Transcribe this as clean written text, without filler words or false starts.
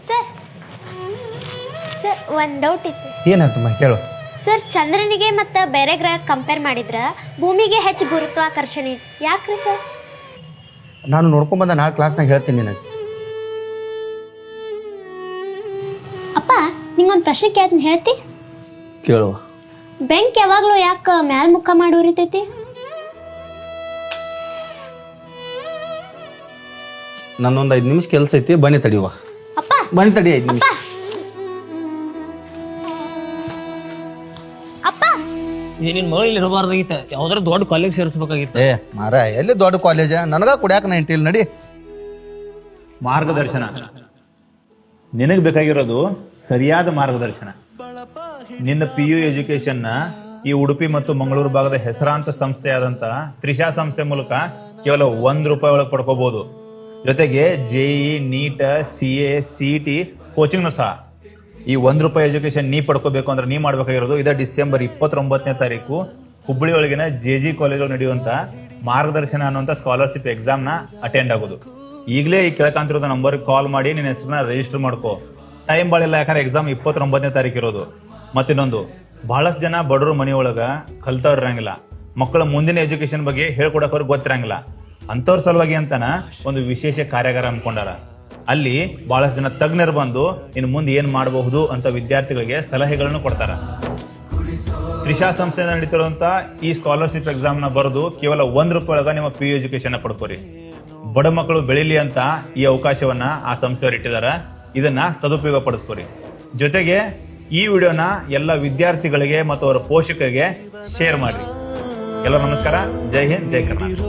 Sir sir ಒಂದು doubt ಇತ್ತು. ಏನಾಯ್ತಮ್ಮ ಕೇಳು. ಸರ್ ಚಂದ್ರನಿಗೆ ಮತ್ತು ಬೇರೆ ಗ್ರಹ ಕಂಪೇರ್ ಮಾಡಿದ್ರೆ ಭೂಮಿಗೆ ಹೆಚ್ಚು ಗುರುತ್ವಾಕರ್ಷಣೆ ಯಾಕ್ರಿ ಸರ್? ನಾನು ನೋಡ್ಕೊಂಬಂದ ನಾಳೆ ಕ್ಲಾಸ್ನಾಗ ಹೇಳ್ತೀನಿ ನಿನಗೆ. ಅಪ್ಪ ನಿಂಗೊಂದು ಪ್ರಶ್ನೆ ಕೇಳ್ತೀನಿ, ಹೇಳ್ತಿ? ಕೇಳುವ. ಬೆಂಕಿ ಯಾವಾಗಲೂ ಯಾಕೆ ಮ್ಯಾಲ್ ಮುಖ ಮಾಡಿ ಉರಿತೈತಿ? ನನ್ನೊಂದು 5 ನಿಮಿಷ ಕೆಲಸ ಐತಿ, ಬನ್ನಿ ತಡಿಯುವ. ಅಪ್ಪ ಬನ್ನಿ ತಡಿ 5 ನಿಮಿಷ. ಅಪ್ಪ ನಿನ್ನ ಮಗಳು ಇಲ್ಲಿ ಇರಬಾರ್ದಾಗಿತ್ತ, ಯಾವ್ದಾರ ದೊಡ್ಡ ಕಾಲೇಜ್ ಸೇರಿಸ್ಬೇಕಾಗಿತ್ತು. ಏ ಮಾರ, ಎಲ್ಲಿ ದೊಡ್ಡ ಕಾಲೇಜ? ನನಗ ಕುಡಿಯಾಕ 90 ನಡಿ. ಮಾರ್ಗದರ್ಶನ ನಿನಗೆ ಬೇಕಾಗಿರೋದು ಸರಿಯಾದ ಮಾರ್ಗದರ್ಶನ. ನಿನ್ನ PU ಎಜುಕೇಶನ್ನ ಈ ಉಡುಪಿ ಮತ್ತು ಮಂಗಳೂರು ಭಾಗದ ಹೆಸರಾಂತ ಸಂಸ್ಥೆಯಾದಂತ ತ್ರಿಷಾ ಸಂಸ್ಥೆ ಮೂಲಕ ಕೇವಲ ₹1 ಒಳಗೆ ಪಡ್ಕೋಬಹುದು. ಜೊತೆಗೆ JEE, NEET, CA, CET ಕೋಚಿಂಗ್ನು ಸಹ. ಈ ₹1 ಎಜುಕೇಶನ್ ನೀ ಪಡ್ಕೋಬೇಕು ಅಂದ್ರೆ ನೀ ಮಾಡ್ಬೇಕಾಗಿರೋದು ಇದೇ ಡಿಸೆಂಬರ್ 29ನೇ ತಾರೀಕು ಹುಬ್ಬಳ್ಳಿ ಒಳಗಿನ JG ಕಾಲೇಜ್ ನಡೆಯುವಂತ ಮಾರ್ಗದರ್ಶನ ಅನ್ನುವಂಥ ಸ್ಕಾಲರ್ಶಿಪ್ ಎಕ್ಸಾಮ್ನ ಅಟೆಂಡ್ ಆಗೋದು. ಈಗಲೇ ಈ ಕೆಳಕಾಂತಿರೋದು ನಂಬರ್ಗೆ ಕಾಲ್ ಮಾಡಿ ನಿನ್ನ ಹೆಸರನ್ನ ರಿಜಿಸ್ಟರ್ ಮಾಡ್ಕೋ. ಟೈಮ್ ಬಾಳಿಲ್ಲ, ಯಾಕಂದ್ರೆ ಎಕ್ಸಾಮ್ 29ನೇ ತಾರೀಕು ಇರೋದು. ಮತ್ತಿನ್ನೊಂದು, ಬಹಳಷ್ಟು ಜನ ಬಡವರು ಮನೆಯೊಳಗ ಕಲ್ತವ್ರು ಇರಂಗಿಲ್ಲ, ಮಕ್ಕಳ ಮುಂದಿನ ಎಜುಕೇಶನ್ ಬಗ್ಗೆ ಹೇಳ್ಕೊಡಕ್ ಅವ್ರಿಗೆ ಗೊತ್ತಿರಂಗಿಲ್ಲ. ಅಂಥವ್ರ ಸಲುವಾಗಿ ಅಂತಾನ ಒಂದು ವಿಶೇಷ ಕಾರ್ಯಾಗಾರ ಅನ್ಕೊಂಡಾರ. ಅಲ್ಲಿ ಬಹಳಷ್ಟು ಜನ ತಜ್ಞರು ಬಂದು ಇನ್ನು ಮುಂದೆ ಏನ್ ಮಾಡಬಹುದು ಅಂತ ವಿದ್ಯಾರ್ಥಿಗಳಿಗೆ ಸಲಹೆಗಳನ್ನು ಕೊಡ್ತಾರ. ತ್ರಿಷಾ ಸಂಸ್ಥೆಯಿಂದ ನಡೀತಿರುವಂತ ಈ ಸ್ಕಾಲರ್ಶಿಪ್ ಎಕ್ಸಾಮ್ ನ ಬರೆದು ಕೇವಲ ₹1 ಒಳಗ ನಿಮ್ಮ PU ಎಜುಕೇಶನ್ ಪಡ್ಕೋರಿ. ಬಡ ಮಕ್ಕಳು ಬೆಳೀಲಿ ಅಂತ ಈ ಅವಕಾಶವನ್ನ ಆ ಸಂಸ್ಥೆಯವರು ಇಟ್ಟಿದ್ದಾರೆ. ಇದನ್ನ ಸದುಪಯೋಗ ಪಡಿಸ್ಕೋರಿ. ಜೊತೆಗೆ ಈ ವಿಡಿಯೋನ ಎಲ್ಲ ವಿದ್ಯಾರ್ಥಿಗಳಿಗೆ ಮತ್ತು ಅವರ ಪೋಷಕರಿಗೆ ಶೇರ್ ಮಾಡಿ. ಎಲ್ಲರೂ ನಮಸ್ಕಾರ. ಜೈ ಹಿಂದ್, ಜೈ ಕರ್ನಾಟಕ.